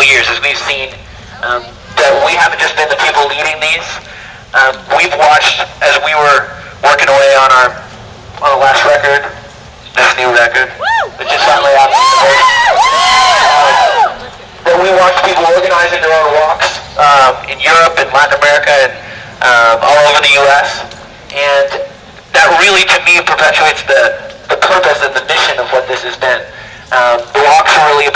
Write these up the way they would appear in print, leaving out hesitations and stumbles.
couple years, as we've seen that we haven't just been the people leading these. We've watched as we were working away on the last record, this new record, which is finally out. That we watched people organizing their own walks in Europe and Latin America and all over the U.S. And that really, to me, perpetuates the purpose and the mission of what this has been. The walks are really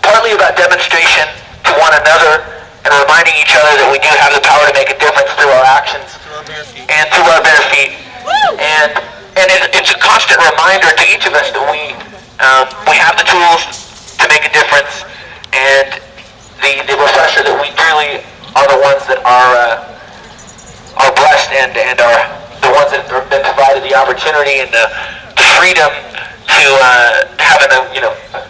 partly about demonstration to one another and reminding each other that we do have the power to make a difference through our actions and through our bare feet. And it's a constant reminder to each of us that we have the tools to make a difference, and the refresher that we truly are the ones that are blessed and are the ones that have been provided the opportunity and the freedom to have an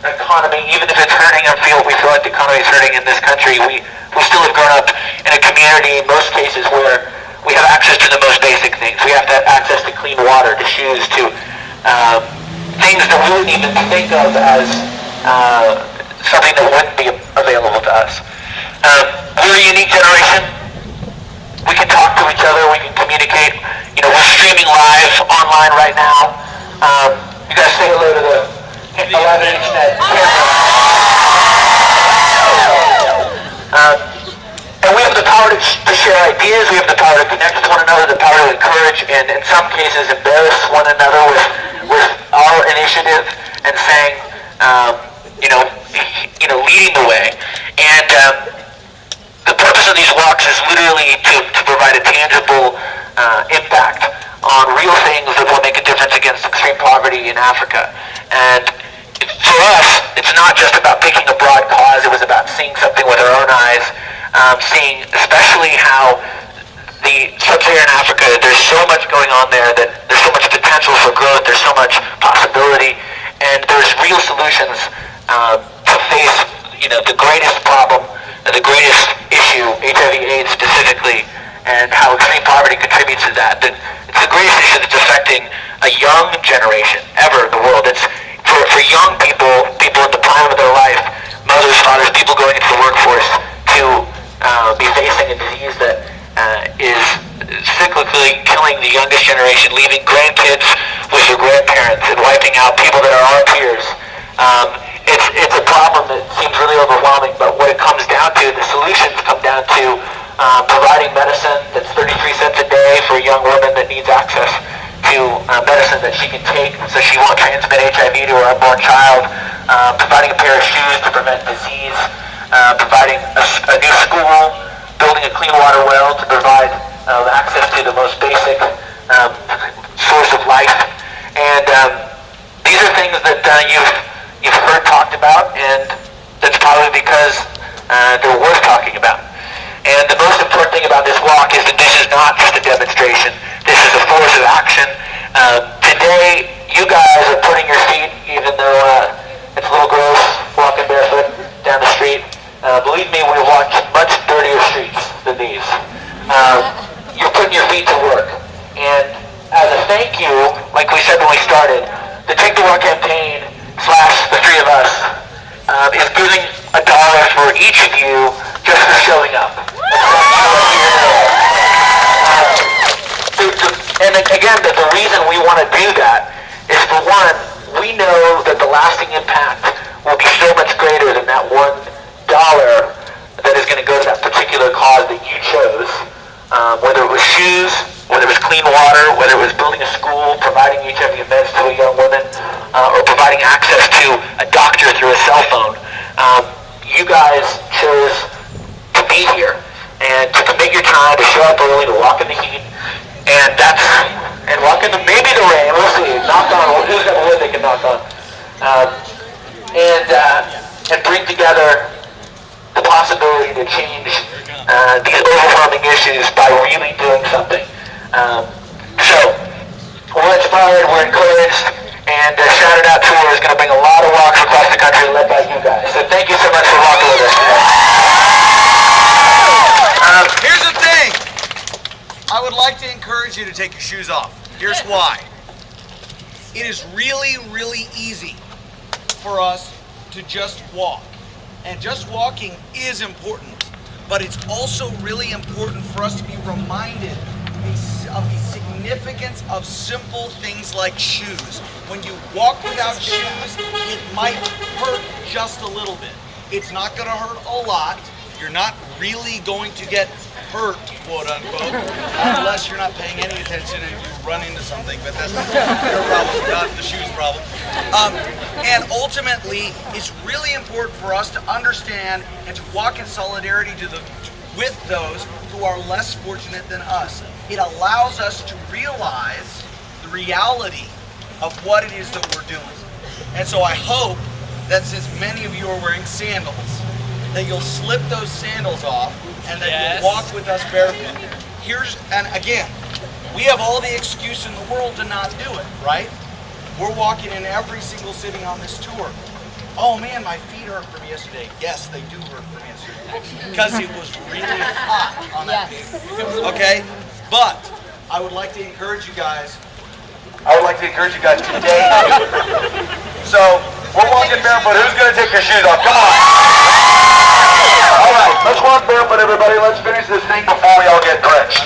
economy, even if it's hurting. We feel like the economy is hurting in this country. We still have grown up in a community in most cases where we have access to the most basic things. We have to have access to clean water, to shoes, to things that we wouldn't even think of as something that wouldn't be available to us. We're a unique generation. We can talk to each other. We can communicate. We're streaming live online right now. You guys say hello to the 11-inch net camera. And we have the power to share ideas. We have the power to connect with one another, the power to encourage, and in some cases embarrass one another with our initiative and saying, leading the way. And the purpose of these walks is literally to provide a tangible impact on real things that will make a difference against extreme poverty in Africa. And for us, it's not just about picking a broad cause. It was about seeing something with our own eyes, seeing especially how the sub-Saharan Africa, there's so much going on there, that there's so much potential for growth, there's so much possibility, and there's real solutions to face the greatest problem, the greatest issue, HIV/AIDS specifically, and how extreme poverty contributes to that. It's the greatest issue that's affecting a young generation ever in the world. It's for young people in the prime of their life, mothers, fathers, people going into the workforce, to be facing a disease that is cyclically killing the youngest generation, leaving grandkids with their grandparents and wiping out people that are our peers. It's a problem that seems really overwhelming, but what it comes down to, the solutions come down to providing medicine that's 33 cents a day for a young woman that needs access to medicine that she can take so she won't transmit HIV to her unborn child, providing a pair of shoes to prevent disease, providing a new school, building a clean water well to provide access to the most basic source of life. And these are things that you've heard talked about, and that's probably because they're worth talking about. And the most important thing about this walk is that this is not just a demonstration. This is a force of action. Today, you guys are putting your feet, even though it's a little gross walking barefoot down the street. Believe me, we've walked much dirtier streets than these. You're putting your feet to work. And as a thank you, like we said when we started, the Take the Walk campaign / the three of us is giving $1 for each of you just for showing up. And again, the reason we want to do that is, for one, we know that the lasting impact will be so much greater than that $1 that is going to go to that particular cause that you chose, whether it was shoes, whether it was clean water, whether it was building a school, providing HIV meds to a young woman, or providing access to a doctor through a cell phone. You guys chose to be here and to commit your time, to show up early, to walk in the heat, and walk in maybe the rain. We'll see. Knock on. Who's got wood they can knock on? And bring together the possibility to change these overwhelming issues by really doing something. So we're inspired, we're encouraged, and Shouted Out Tour is going to bring a lot of walks across the country led by you guys. So thank you so much for walking with us today. Here's the thing. I would like to encourage you to take your shoes off. Here's why. It is really, really easy for us to just walk. And just walking is important, but it's also really important for us to be reminded of the significance of simple things like shoes. When you walk without shoes, it might hurt just a little bit. It's not going to hurt a lot. You're not really going to get hurt, quote unquote, unless you're not paying any attention and you run into something, but that's your problem, not the shoes problem. And ultimately, it's really important for us to understand and to walk in solidarity with those who are less fortunate than us. It allows us to realize the reality of what it is that we're doing. And so I hope that since many of you are wearing sandals, that you'll slip those sandals off and that you'll walk with us barefoot. And again, we have all the excuse in the world to not do it, right? We're walking in every single city on this tour. Oh man, my feet hurt from yesterday. Yes, they do hurt from yesterday. Because it was really hot on that pavement. Okay? But I would like to encourage you guys. Today. So, we're walking barefoot. Who's going to take their shoes off? Come on. All right, let's walk barefoot, everybody. Let's finish this thing before we all get drenched.